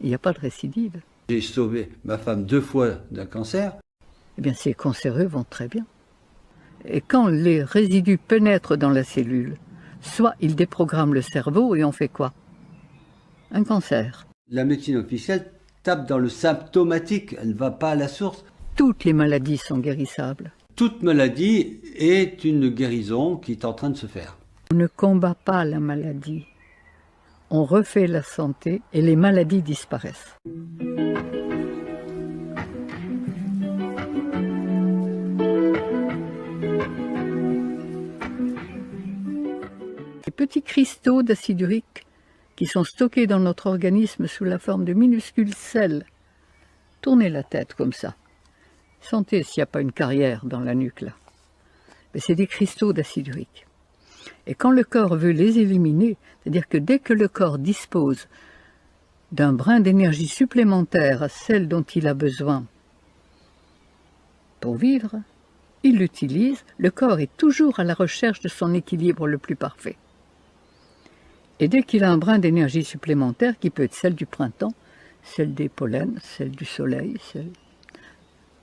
il n'y a pas de récidive. J'ai sauvé ma femme 2 fois d'un cancer. Eh bien, ces cancéreux vont très bien. Et quand les résidus pénètrent dans la cellule, soit ils déprogramment le cerveau et on fait quoi? Un cancer. La médecine officielle tape dans le symptomatique, elle ne va pas à la source. Toutes les maladies sont guérissables. Toute maladie est une guérison qui est en train de se faire. On ne combat pas la maladie. On refait la santé et les maladies disparaissent. Les petits cristaux d'acide urique qui sont stockés dans notre organisme sous la forme de minuscules sels. Tournez la tête comme ça. Sentez s'il n'y a pas une carrière dans la nuque là. Mais c'est des cristaux d'acide urique. Et quand le corps veut les éliminer, c'est-à-dire que dès que le corps dispose d'un brin d'énergie supplémentaire à celle dont il a besoin pour vivre, il l'utilise. Le corps est toujours à la recherche de son équilibre le plus parfait. Et dès qu'il a un brin d'énergie supplémentaire, qui peut être celle du printemps, celle des pollens, celle du soleil,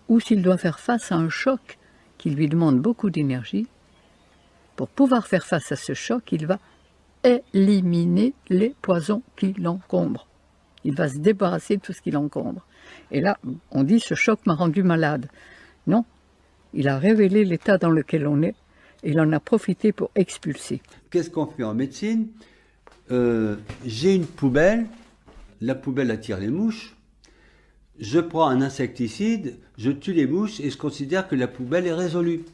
ou s'il doit faire face à un choc qui lui demande beaucoup d'énergie, pour pouvoir faire face à ce choc, il va éliminer les poisons qui l'encombrent. Il va se débarrasser de tout ce qui l'encombre. Et là, on dit « ce choc m'a rendu malade ». Non, il a révélé l'état dans lequel on est et il en a profité pour expulser. Qu'est-ce qu'on fait en médecine? J'ai une poubelle, la poubelle attire les mouches. Je prends un insecticide, je tue les mouches et je considère que la poubelle est résolue.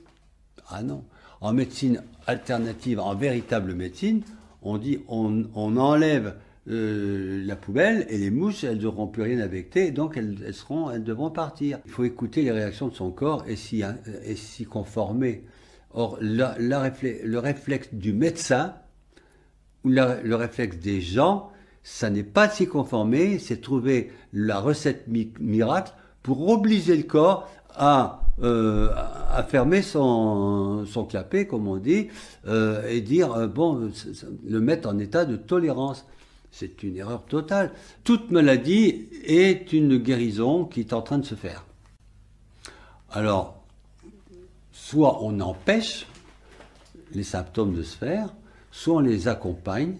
Ah non. En médecine alternative, en véritable médecine, on dit on enlève la poubelle et les mouches, elles n'auront plus rien à becter, donc elles devront partir. Il faut écouter les réactions de son corps et s'y conformer. Or, le réflexe du médecin ou le réflexe des gens, ça n'est pas de s'y conformer, c'est trouver la recette miracle pour obliger le corps à fermer son clapet, comme on dit, et dire, bon, le mettre en état de tolérance. C'est une erreur totale. Toute maladie est une guérison qui est en train de se faire. Alors, soit on empêche les symptômes de se faire, soit on les accompagne,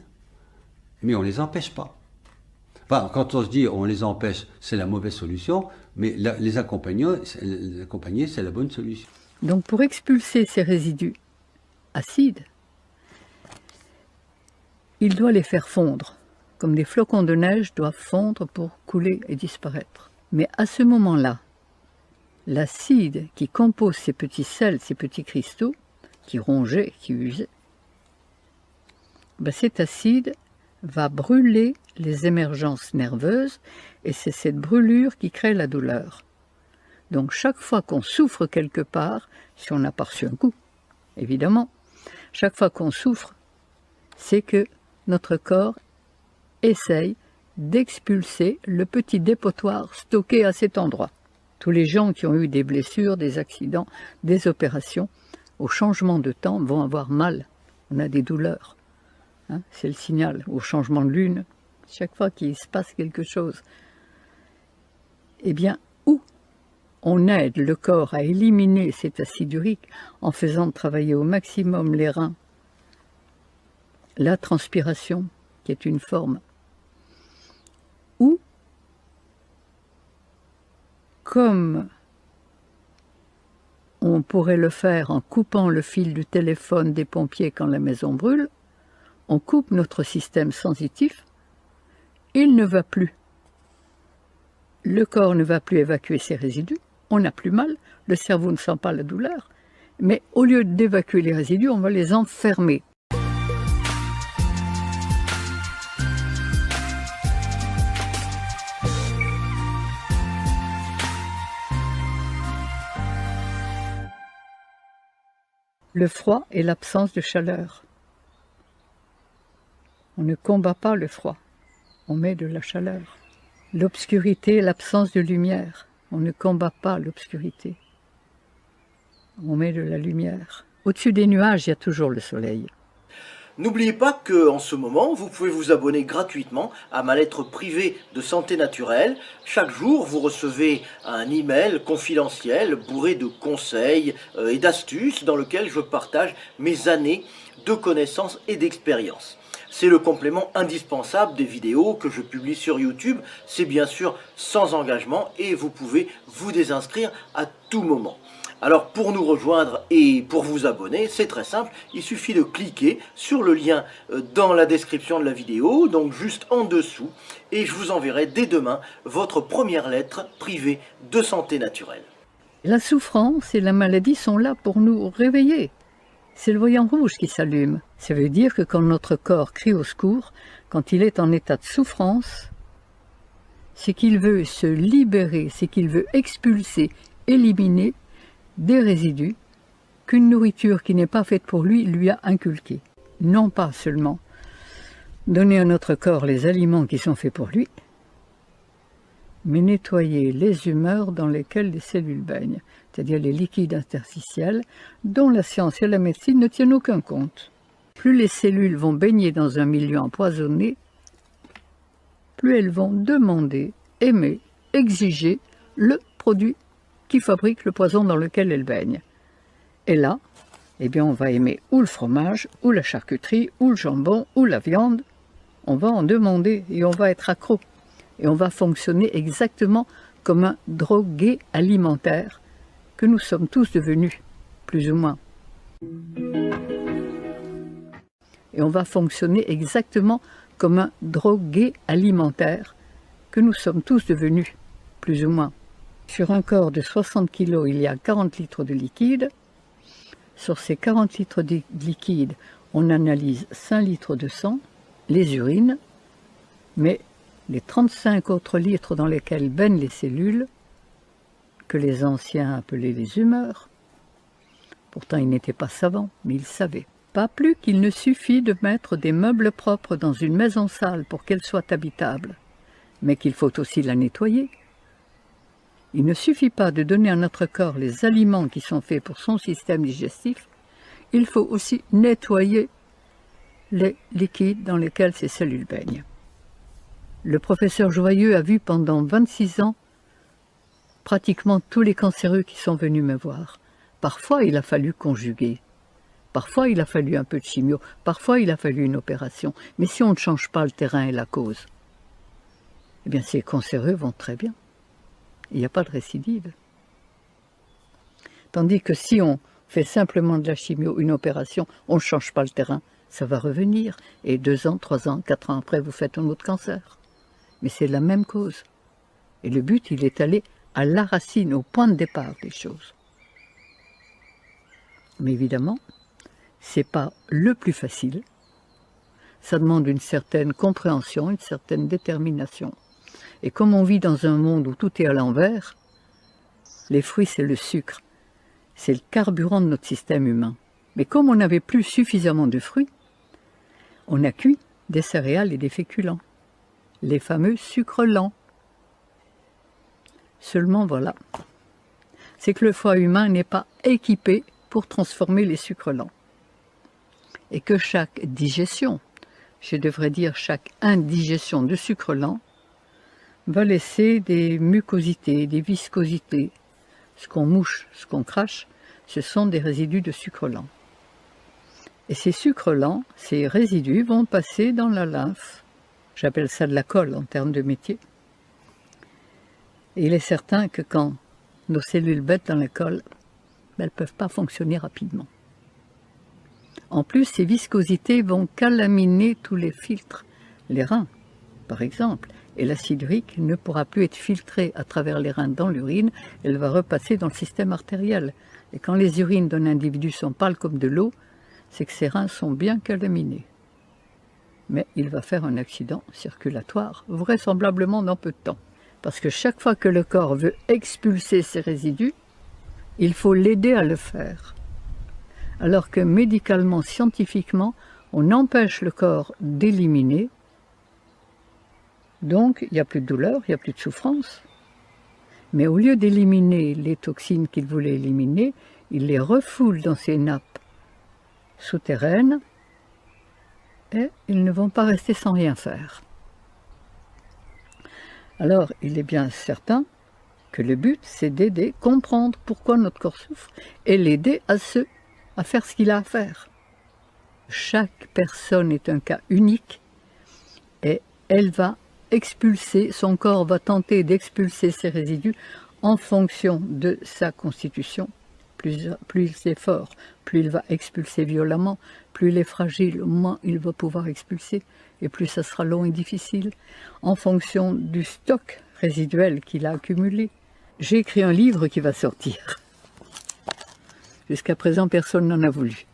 mais on ne les empêche pas. Enfin, quand on se dit on les empêche, c'est la mauvaise solution, mais les accompagner, c'est la bonne solution. Donc pour expulser ces résidus acides, il doit les faire fondre, comme des flocons de neige doivent fondre pour couler et disparaître. Mais à ce moment-là, l'acide qui compose ces petits sels, ces petits cristaux, qui rongeaient, qui usaient, ben cet acide va brûler les émergences nerveuses et c'est cette brûlure qui crée la douleur. Donc chaque fois qu'on souffre quelque part, si on n'a pas reçu un coup, évidemment, chaque fois qu'on souffre, c'est que notre corps essaye d'expulser le petit dépotoir stocké à cet endroit. Tous les gens qui ont eu des blessures, des accidents, des opérations, au changement de temps, vont avoir mal. On a des douleurs. Hein, c'est le signal. Au changement de lune, chaque fois qu'il se passe quelque chose, eh bien, où on aide le corps à éliminer cet acide urique en faisant travailler au maximum les reins, la transpiration, qui est une forme, ou, comme on pourrait le faire en coupant le fil du téléphone des pompiers quand la maison brûle, on coupe notre système sensitif, il ne va plus. Le corps ne va plus évacuer ses résidus, on n'a plus mal, le cerveau ne sent pas la douleur, mais au lieu d'évacuer les résidus, on va les enfermer. Le froid et l'absence de chaleur. On ne combat pas le froid, on met de la chaleur. L'obscurité et l'absence de lumière. On ne combat pas l'obscurité, on met de la lumière. Au-dessus des nuages, il y a toujours le soleil. N'oubliez pas qu'en ce moment, vous pouvez vous abonner gratuitement à ma lettre privée de santé naturelle. Chaque jour, vous recevez un email confidentiel bourré de conseils et d'astuces dans lequel je partage mes années de connaissances et d'expérience. C'est le complément indispensable des vidéos que je publie sur YouTube. C'est bien sûr sans engagement et vous pouvez vous désinscrire à tout moment. Alors pour nous rejoindre et pour vous abonner, c'est très simple, il suffit de cliquer sur le lien dans la description de la vidéo, donc juste en dessous, et je vous enverrai dès demain votre première lettre privée de santé naturelle. La souffrance et la maladie sont là pour nous réveiller. C'est le voyant rouge qui s'allume. Ça veut dire que quand notre corps crie au secours, quand il est en état de souffrance, c'est qu'il veut se libérer, c'est qu'il veut expulser, éliminer des résidus qu'une nourriture qui n'est pas faite pour lui lui a inculqués. Non pas seulement donner à notre corps les aliments qui sont faits pour lui, mais nettoyer les humeurs dans lesquelles les cellules baignent, c'est-à-dire les liquides interstitiels dont la science et la médecine ne tiennent aucun compte. Plus les cellules vont baigner dans un milieu empoisonné, plus elles vont demander, aimer, exiger le produit qui fabrique le poison dans lequel elles baignent. Et là, eh bien, on va aimer ou le fromage, ou la charcuterie, ou le jambon, ou la viande. On va en demander et on va être accro. Et on va fonctionner exactement comme un drogué alimentaire que nous sommes tous devenus, plus ou moins. Et on va fonctionner exactement comme un drogué alimentaire que nous sommes tous devenus, plus ou moins. Sur un corps de 60 kg, il y a 40 litres de liquide. Sur ces 40 litres de liquide, on analyse 5 litres de sang, les urines, mais les 35 autres litres dans lesquels baignent les cellules, que les anciens appelaient les humeurs, pourtant ils n'étaient pas savants, mais ils savaient. Pas plus qu'il ne suffit de mettre des meubles propres dans une maison sale pour qu'elle soit habitable, mais qu'il faut aussi la nettoyer. Il ne suffit pas de donner à notre corps les aliments qui sont faits pour son système digestif, il faut aussi nettoyer les liquides dans lesquels ces cellules baignent. Le professeur Joyeux a vu pendant 26 ans pratiquement tous les cancéreux qui sont venus me voir. Parfois, il a fallu conjuguer. Parfois, il a fallu un peu de chimio. Parfois, il a fallu une opération. Mais si on ne change pas le terrain et la cause, eh bien, ces cancéreux vont très bien. Il n'y a pas de récidive. Tandis que si on fait simplement de la chimio, une opération, on ne change pas le terrain, ça va revenir. Et 2 ans, 3 ans, 4 ans après, vous faites un autre cancer. Mais c'est la même cause. Et le but, il est allé à la racine, au point de départ des choses. Mais évidemment, ce n'est pas le plus facile. Ça demande une certaine compréhension, une certaine détermination. Et comme on vit dans un monde où tout est à l'envers, les fruits, c'est le sucre. C'est le carburant de notre système humain. Mais comme on n'avait plus suffisamment de fruits, on a cuit des céréales et des féculents. Les fameux sucres lents. Seulement voilà, c'est que le foie humain n'est pas équipé pour transformer les sucres lents. Et que chaque digestion, je devrais dire chaque indigestion de sucre lent, va laisser des mucosités, des viscosités. Ce qu'on mouche, ce qu'on crache, ce sont des résidus de sucre lent. Et ces sucres lents, ces résidus vont passer dans la lymphe. J'appelle ça de la colle en termes de métier. Et il est certain que quand nos cellules bêtent dans la colle, elles ne peuvent pas fonctionner rapidement. En plus, ces viscosités vont calaminer tous les filtres, les reins, par exemple. Et l'acide urique ne pourra plus être filtré à travers les reins dans l'urine, elle va repasser dans le système artériel. Et quand les urines d'un individu sont pâles comme de l'eau, c'est que ses reins sont bien calaminés. Mais il va faire un accident circulatoire, vraisemblablement dans peu de temps. Parce que chaque fois que le corps veut expulser ses résidus, il faut l'aider à le faire. Alors que médicalement, scientifiquement, on empêche le corps d'éliminer. Donc, il n'y a plus de douleur, il n'y a plus de souffrance. Mais au lieu d'éliminer les toxines qu'il voulait éliminer, il les refoule dans ses nappes souterraines et ils ne vont pas rester sans rien faire. Alors, il est bien certain que le but, c'est d'aider, comprendre pourquoi notre corps souffre et l'aider à faire ce qu'il a à faire. Chaque personne est un cas unique et elle va expulser, son corps va tenter d'expulser ses résidus en fonction de sa constitution. Plus c'est fort, plus il va expulser violemment, plus il est fragile, moins il va pouvoir expulser, et plus ça sera long et difficile, en fonction du stock résiduel qu'il a accumulé. J'ai écrit un livre qui va sortir. Jusqu'à présent, personne n'en a voulu.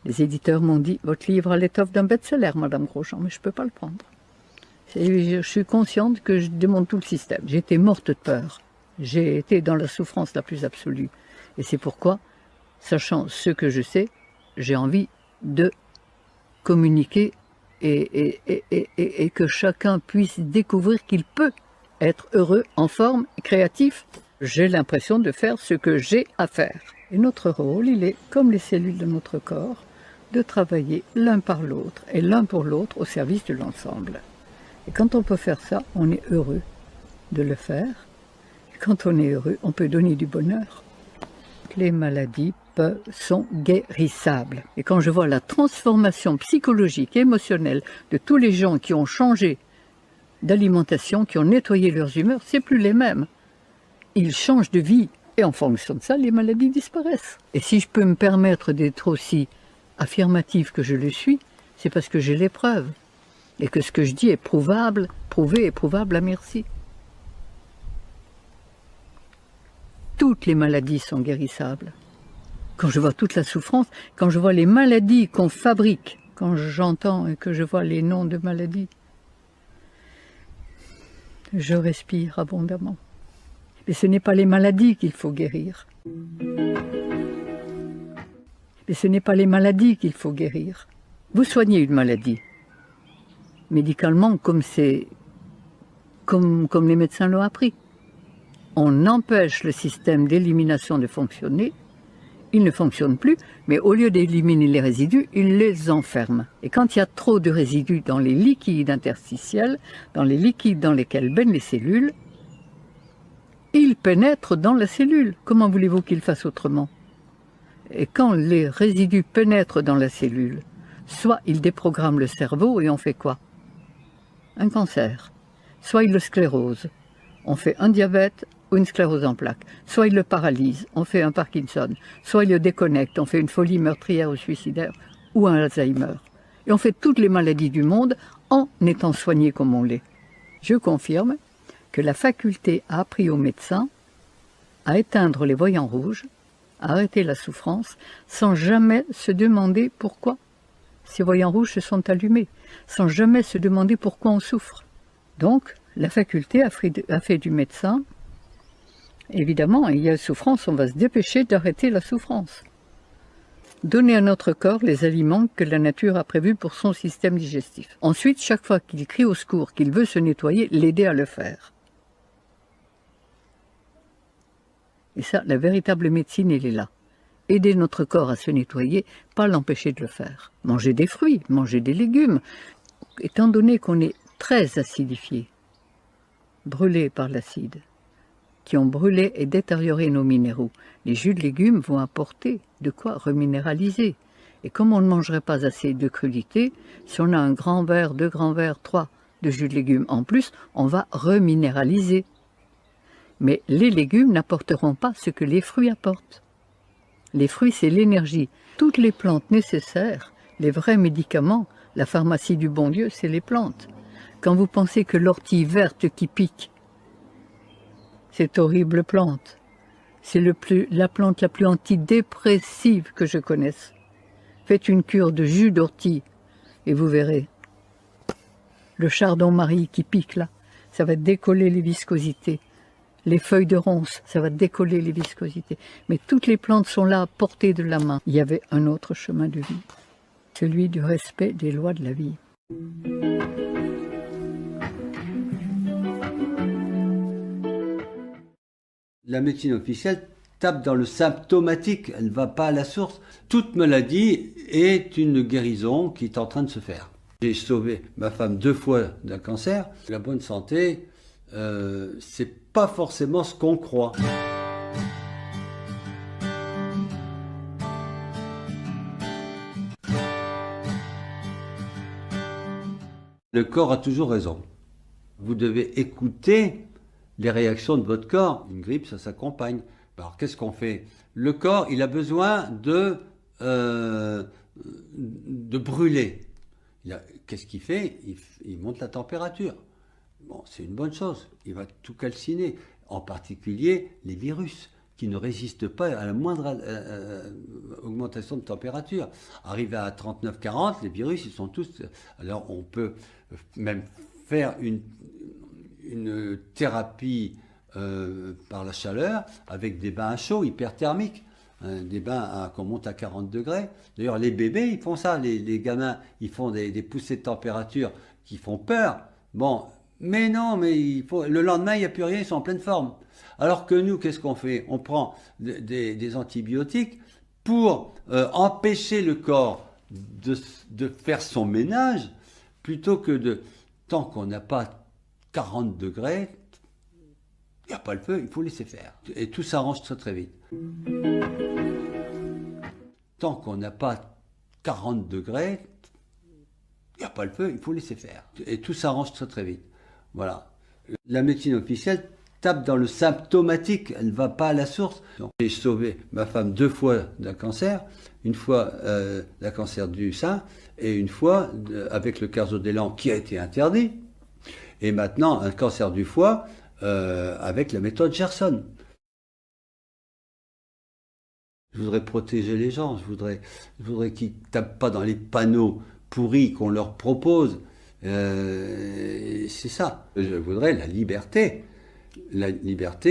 Les éditeurs m'ont dit, votre livre a l'étoffe d'un best-seller, Madame Grosjean, mais je ne peux pas le prendre. Je suis consciente que je démonte tout le système. J'étais morte de peur. J'ai été dans la souffrance la plus absolue. Et c'est pourquoi, sachant ce que je sais, j'ai envie de communiquer et que chacun puisse découvrir qu'il peut être heureux, en forme, créatif. J'ai l'impression de faire ce que j'ai à faire. Et notre rôle, il est, comme les cellules de notre corps, de travailler l'un par l'autre et l'un pour l'autre au service de l'ensemble. Et quand on peut faire ça, on est heureux de le faire. Et quand on est heureux, on peut donner du bonheur. Les maladies sont guérissables. Et quand je vois la transformation psychologique et émotionnelle de tous les gens qui ont changé d'alimentation, qui ont nettoyé leurs humeurs, c'est plus les mêmes. Ils changent de vie. Et en fonction de ça, les maladies disparaissent. Et si je peux me permettre d'être aussi affirmative que je le suis, c'est parce que j'ai les preuves. Et que ce que je dis est prouvable, prouvé et prouvable à merci. Toutes les maladies sont guérissables. Quand je vois toute la souffrance, quand je vois les maladies qu'on fabrique, quand j'entends et que je vois les noms de maladies, je respire abondamment. Mais ce n'est pas les maladies qu'il faut guérir. Mais ce n'est pas les maladies qu'il faut guérir. Vous soignez une maladie. Médicalement, comme les médecins l'ont appris. On empêche le système d'élimination de fonctionner. Il ne fonctionne plus, mais au lieu d'éliminer les résidus, il les enferme. Et quand il y a trop de résidus dans les liquides interstitiels, dans les liquides dans lesquels baignent les cellules, ils pénètrent dans la cellule. Comment voulez-vous qu'ils fassent autrement? Et quand les résidus pénètrent dans la cellule, soit ils déprogramment le cerveau et on fait quoi? Un cancer. Soit ils le sclérosent, on fait un diabète ou une sclérose en plaques. Soit ils le paralysent, on fait un Parkinson. Soit ils le déconnectent, on fait une folie meurtrière ou suicidaire ou un Alzheimer. Et on fait toutes les maladies du monde en étant soigné comme on l'est. Je confirme que la faculté a appris aux médecins à éteindre les voyants rouges, à arrêter la souffrance, sans jamais se demander pourquoi ces voyants rouges se sont allumés, sans jamais se demander pourquoi on souffre. Donc, la faculté a fait du médecin, évidemment, il y a souffrance, on va se dépêcher d'arrêter la souffrance. Donner à notre corps les aliments que la nature a prévus pour son système digestif. Ensuite, chaque fois qu'il crie au secours, qu'il veut se nettoyer, l'aider à le faire. Et ça, la véritable médecine, elle est là. Aider notre corps à se nettoyer, pas l'empêcher de le faire. Manger des fruits, manger des légumes. Étant donné qu'on est très acidifié, brûlé par l'acide, qui ont brûlé et détérioré nos minéraux, les jus de légumes vont apporter de quoi reminéraliser. Et comme on ne mangerait pas assez de crudités, si on a un grand verre, 2 grands verres, 3 de jus de légumes en plus, on va reminéraliser. Mais les légumes n'apporteront pas ce que les fruits apportent. Les fruits, c'est l'énergie. Toutes les plantes nécessaires, les vrais médicaments, la pharmacie du bon Dieu, c'est les plantes. Quand vous pensez que l'ortie verte qui pique, cette horrible plante, c'est la plante la plus antidépressive que je connaisse. Faites une cure de jus d'ortie et vous verrez. Le chardon-marie qui pique là, ça va décoller les viscosités. Les feuilles de ronce, ça va décoller les viscosités. Mais toutes les plantes sont là à portée de la main. Il y avait un autre chemin de vie, celui du respect des lois de la vie. La médecine officielle tape dans le symptomatique, elle ne va pas à la source. Toute maladie est une guérison qui est en train de se faire. J'ai sauvé ma femme 2 fois d'un cancer. La bonne santé, c'est pas forcément ce qu'on croit. Le corps a toujours raison. Vous devez écouter les réactions de votre corps. Une grippe, ça s'accompagne. Alors, qu'est-ce qu'on fait? Le corps, il a besoin de brûler. Qu'est-ce qu'il fait? Il monte la température. Bon, c'est une bonne chose. Il va tout calciner. En particulier, les virus qui ne résistent pas à la moindre augmentation de température. Arrivé à 39-40, les virus, ils sont tous... Alors, on peut même faire une thérapie par la chaleur avec des bains à chaud hyperthermiques, des bains qu'on monte à 40 degrés. D'ailleurs, les bébés, ils font ça. Les gamins, ils font des poussées de température qui font peur. Bon, mais non, mais le lendemain, il n'y a plus rien, ils sont en pleine forme. Alors que nous, qu'est-ce qu'on fait? On prend des antibiotiques pour empêcher le corps de faire son ménage, plutôt que tant qu'on n'a pas 40 degrés, il n'y a pas le feu, il faut laisser faire. Et tout s'arrange très très vite. Tant qu'on n'a pas 40 degrés, il n'y a pas le feu, il faut laisser faire. Et tout s'arrange très très vite. Voilà. La médecine officielle tape dans le symptomatique, elle ne va pas à la source. J'ai sauvé ma femme 2 fois d'un cancer, une fois d'un cancer du sein, et une fois avec le carzodélan qui a été interdit, et maintenant un cancer du foie avec la méthode Gerson. Je voudrais protéger les gens, je voudrais qu'ils ne tapent pas dans les panneaux pourris qu'on leur propose. C'est ça. Je voudrais la liberté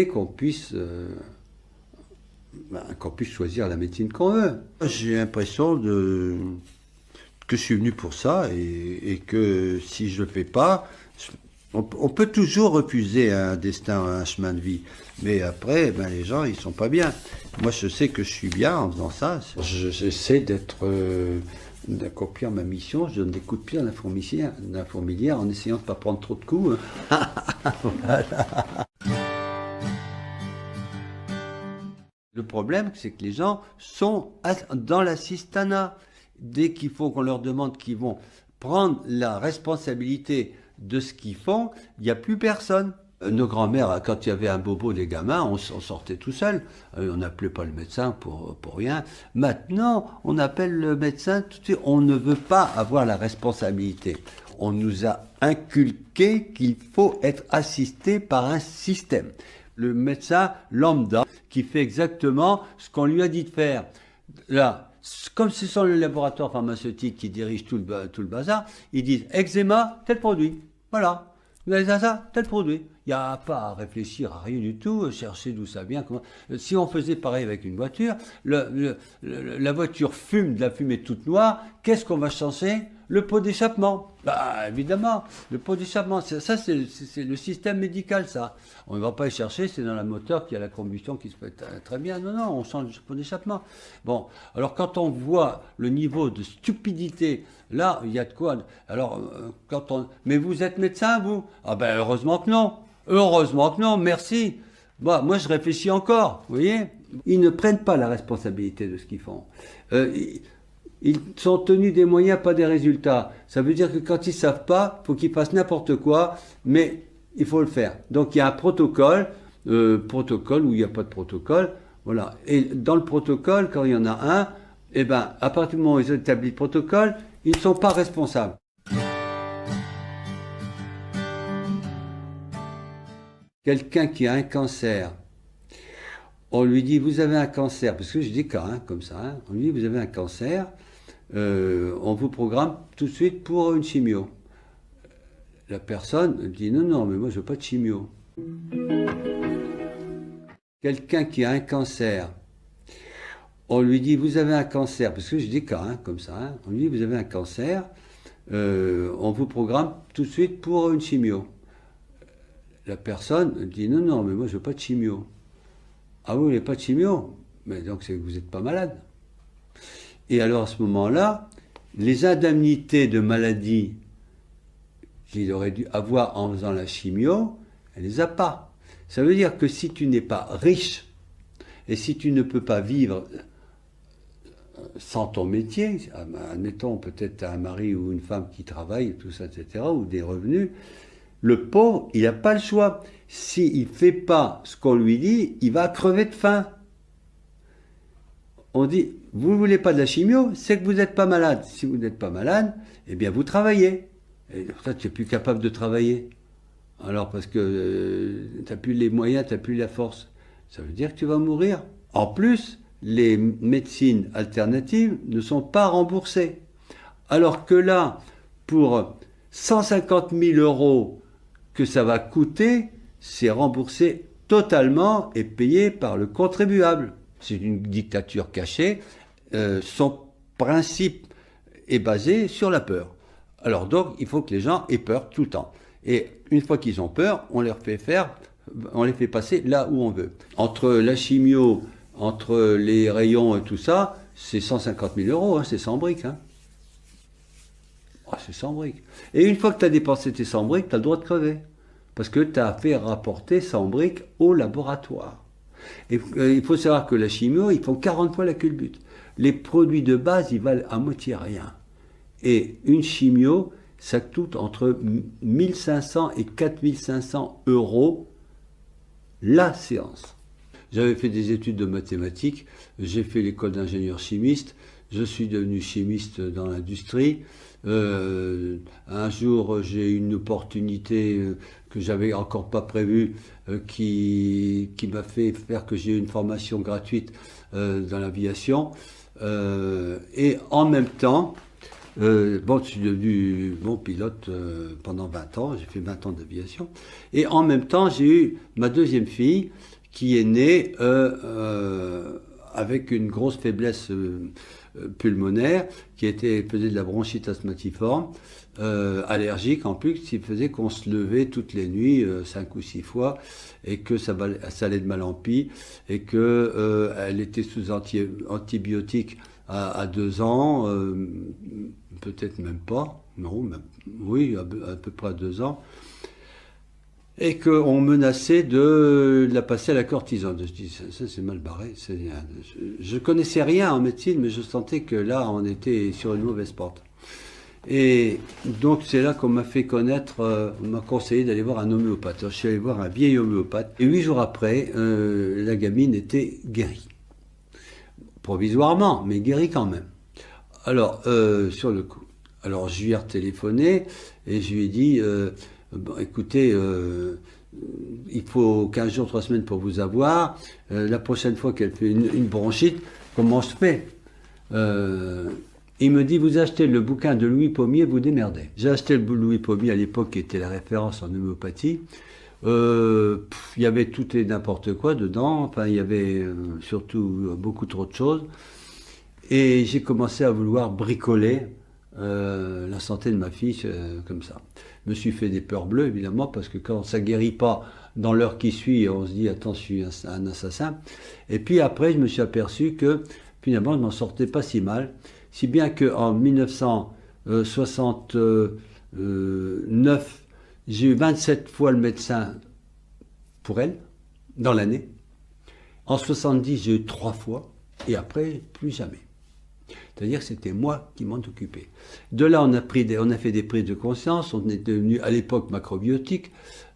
qu'on puisse choisir la médecine qu'on veut. J'ai l'impression que je suis venu pour ça et que si je ne le fais pas, on peut toujours refuser un destin, un chemin de vie, mais après, les gens, ils sont pas bien. Moi, je sais que je suis bien en faisant ça. J'essaie d'accomplir ma mission. Je donne des coups de pied à la fourmilière en essayant de ne pas prendre trop de coups. Voilà. Le problème, c'est que les gens sont dans l'assistanat. Dès qu'il faut qu'on leur demande qu'ils vont prendre la responsabilité de ce qu'ils font, il n'y a plus personne. Nos grands-mères, quand il y avait un bobo des gamins, on sortait tout seul. On n'appelait pas le médecin pour rien. Maintenant, on appelle le médecin tout de suite. On ne veut pas avoir la responsabilité. On nous a inculqué qu'il faut être assisté par un système. Le médecin lambda qui fait exactement ce qu'on lui a dit de faire. Là, comme ce sont les laboratoires pharmaceutiques qui dirigent tout le bazar, ils disent eczéma, tel produit. Voilà. Vous avez ça, tel produit. Il n'y a pas à réfléchir à rien du tout, chercher d'où ça vient. Si on faisait pareil avec une voiture, la voiture fume de la fumée toute noire, qu'est-ce qu'on va changer? Le pot d'échappement. Bah, évidemment, le pot d'échappement, ça c'est le système médical, ça. On ne va pas y chercher, c'est dans la moteur qu'il y a la combustion qui se fait très bien. Non, non, on change le pot d'échappement. Bon, alors quand on voit le niveau de stupidité, là, il y a de quoi. Alors, mais vous êtes médecin, vous? Ah ben, heureusement que non. Heureusement que non, merci. Bon, moi, je réfléchis encore, vous voyez. Ils ne prennent pas la responsabilité de ce qu'ils font. Ils sont tenus des moyens, pas des résultats. Ça veut dire que quand ils ne savent pas, il faut qu'ils fassent n'importe quoi, mais il faut le faire. Donc il y a un protocole ou il n'y a pas de protocole. Voilà. Et dans le protocole, quand il y en a un, eh ben, à partir du moment où ils ont établi le protocole, ils ne sont pas responsables. Quelqu'un qui a un cancer, on lui dit, vous avez un cancer, parce que j'ai des cas comme ça, on lui dit, vous avez un cancer, on vous programme tout de suite pour une chimio. La personne dit, non, non, mais moi je veux pas de chimio. Quelqu'un qui a un cancer, on lui dit, vous avez un cancer, parce que j'ai des cas comme ça, on lui dit, vous avez un cancer, on vous programme tout de suite pour une chimio. La personne dit, non, non, mais moi je veux pas de chimio. Ah, vous n'avez pas de chimio? Mais donc c'est que vous n'êtes pas malade. Et alors à ce moment-là, les indemnités de maladie qu'il aurait dû avoir en faisant la chimio, elle ne les a pas. Ça veut dire que si tu n'es pas riche et si tu ne peux pas vivre sans ton métier, admettons peut-être un mari ou une femme qui travaille, tout ça, etc., ou des revenus, le pauvre, il n'a pas le choix. S'il ne fait pas ce qu'on lui dit, il va crever de faim. On dit, vous ne voulez pas de la chimio, c'est que vous n'êtes pas malade. Si vous n'êtes pas malade, eh bien vous travaillez. Et toi, tu n'es plus capable de travailler. Alors parce que tu n'as plus les moyens, tu n'as plus la force. Ça veut dire que tu vas mourir. En plus, les médecines alternatives ne sont pas remboursées. Alors que là, pour 150 000 € que ça va coûter, c'est remboursé totalement et payé par le contribuable. C'est une dictature cachée. Son principe est basé sur la peur. Alors donc, il faut que les gens aient peur tout le temps. Et une fois qu'ils ont peur, on les fait passer là où on veut. Entre la chimio, entre les rayons et tout ça, c'est 150 000 €, hein, c'est 100 briques. Hein. Oh, c'est 100 briques. Et une fois que tu as dépensé tes 100 briques, tu as le droit de crever. Parce que tu as fait rapporter 100 briques au laboratoire. Et il faut savoir que la chimio, ils font 40 fois la culbute. Les produits de base, ils valent à moitié rien. Et une chimio, ça coûte entre 1 500 et 4 500 € la séance. J'avais fait des études de mathématiques, j'ai fait l'école d'ingénieur chimiste, je suis devenu chimiste dans l'industrie. Un jour, j'ai eu une opportunité que j'avais encore pas prévue qui m'a fait faire que j'ai eu une formation gratuite dans l'aviation. Et en même temps, je suis devenu bon pilote pendant 20 ans, j'ai fait 20 ans d'aviation. Et en même temps, j'ai eu ma deuxième fille qui est née avec une grosse faiblesse pulmonaire, qui faisait de la bronchite asthmatiforme, allergique en plus, qui faisait qu'on se levait toutes les nuits 5 ou 6 fois, et que ça allait de mal en pis, et qu'elle était sous antibiotiques à 2 ans, peut-être même pas, non, oui, à peu près à 2 ans, et qu'on menaçait de la passer à la cortisone. Je dis, ça c'est mal barré. Je connaissais rien en médecine, mais je sentais que là, on était sur une mauvaise porte. Et donc c'est là qu'on m'a fait connaître, on m'a conseillé d'aller voir un homéopathe. Alors, je suis allé voir un vieil homéopathe, et 8 jours après, la gamine était guérie. Provisoirement, mais guérie quand même. Alors, sur le coup. Alors, je lui ai retéléphoné, et je lui ai dit... bon, écoutez, il faut 15 jours, 3 semaines pour vous avoir. La prochaine fois qu'elle fait une bronchite, comment je fais? Il me dit, vous achetez le bouquin de Louis Pommier, vous démerdez. J'ai acheté le Louis Pommier à l'époque, qui était la référence en homéopathie. Il y avait tout et n'importe quoi dedans. Enfin, il y avait surtout beaucoup trop de choses. Et j'ai commencé à vouloir bricoler la santé de ma fille comme ça. Je me suis fait des peurs bleues, évidemment, parce que quand ça guérit pas dans l'heure qui suit, on se dit, attends, je suis un assassin. Et puis après, je me suis aperçu que, finalement, je m'en sortais pas si mal. Si bien qu'en 1969, j'ai eu 27 fois le médecin pour elle, dans l'année. En 70, j'ai eu 3 fois, et après, plus jamais. C'est-à-dire que c'était moi qui m'en occupais. De là, on a fait des prises de conscience, on est devenu à l'époque macrobiotique.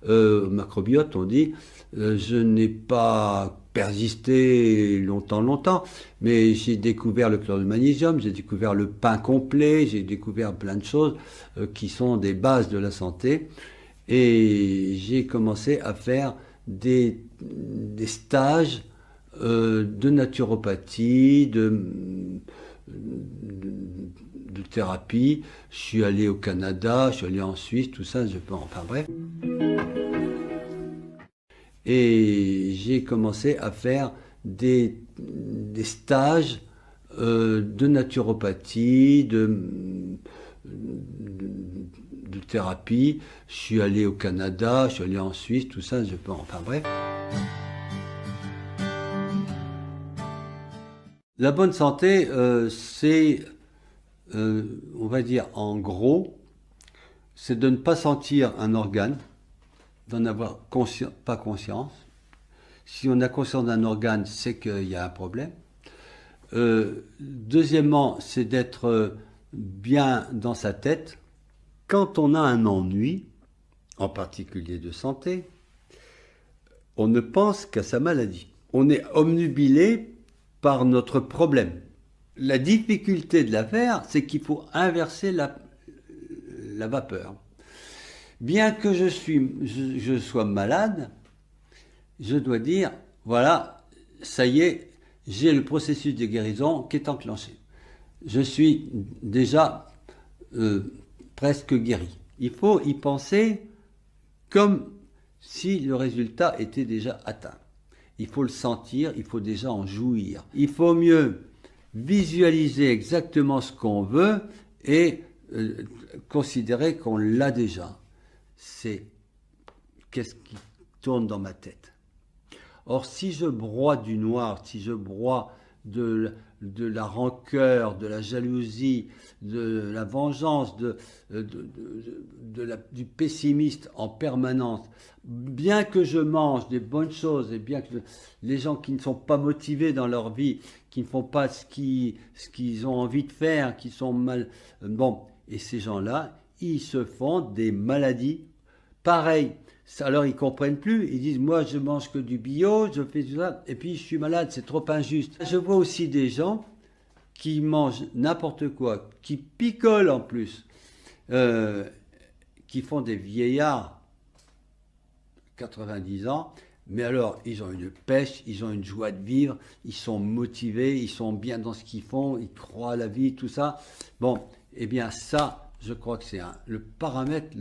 Macrobiote, on dit, je n'ai pas persisté longtemps, mais j'ai découvert le chlore de magnésium, j'ai découvert le pain complet, j'ai découvert plein de choses qui sont des bases de la santé. Et j'ai commencé à faire des stages de naturopathie, de thérapie. Je suis allé au Canada, je suis allé en Suisse, tout ça, enfin bref. Et j'ai commencé à faire des stages de naturopathie, de thérapie. Je suis allé au Canada, je suis allé en Suisse, tout ça, enfin bref. La bonne santé, c'est, on va dire en gros, c'est de ne pas sentir un organe, d'en avoir pas conscience. Si on a conscience d'un organe, c'est qu'il y a un problème. Deuxièmement, c'est d'être bien dans sa tête. Quand on a un ennui, en particulier de santé, on ne pense qu'à sa maladie. On est omnubilé par notre problème. La difficulté de l'affaire, c'est qu'il faut inverser la vapeur. Bien que je sois malade, je dois dire, voilà, ça y est, j'ai le processus de guérison qui est enclenché. Je suis déjà presque guéri. Il faut y penser comme si le résultat était déjà atteint. Il faut le sentir, il faut déjà en jouir. Il faut mieux visualiser exactement ce qu'on veut et considérer qu'on l'a déjà. C'est qu'est-ce qui tourne dans ma tête. Or, si je broie du noir, si je broie de la rancœur, de la jalousie, de la vengeance, du pessimiste en permanence, bien que je mange des bonnes choses et bien que les gens qui ne sont pas motivés dans leur vie, qui ne font pas ce qu'ils ont envie de faire, qui sont mal... Bon, et ces gens-là, ils se font des maladies pareilles. Alors ils comprennent plus, ils disent moi je mange que du bio, je fais tout ça, et puis je suis malade, c'est trop injuste. Je vois aussi des gens qui mangent n'importe quoi, qui picolent en plus, qui font des vieillards, 90 ans, mais alors ils ont une pêche, ils ont une joie de vivre, ils sont motivés, ils sont bien dans ce qu'ils font, ils croient à la vie, tout ça. Bon, eh bien ça, je crois que c'est le paramètre,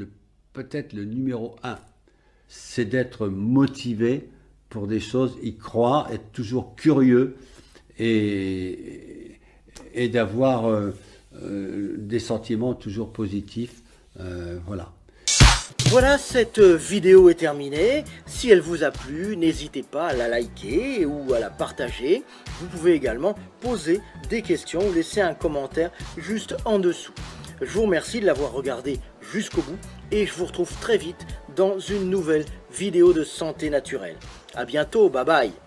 peut-être le numéro 1. C'est d'être motivé pour des choses, y croire, être toujours curieux et d'avoir des sentiments toujours positifs. Voilà. Voilà, cette vidéo est terminée. Si elle vous a plu, n'hésitez pas à la liker ou à la partager. Vous pouvez également poser des questions ou laisser un commentaire juste en dessous. Je vous remercie de l'avoir regardé jusqu'au bout et je vous retrouve très vite dans une nouvelle vidéo de santé naturelle. À bientôt, bye bye.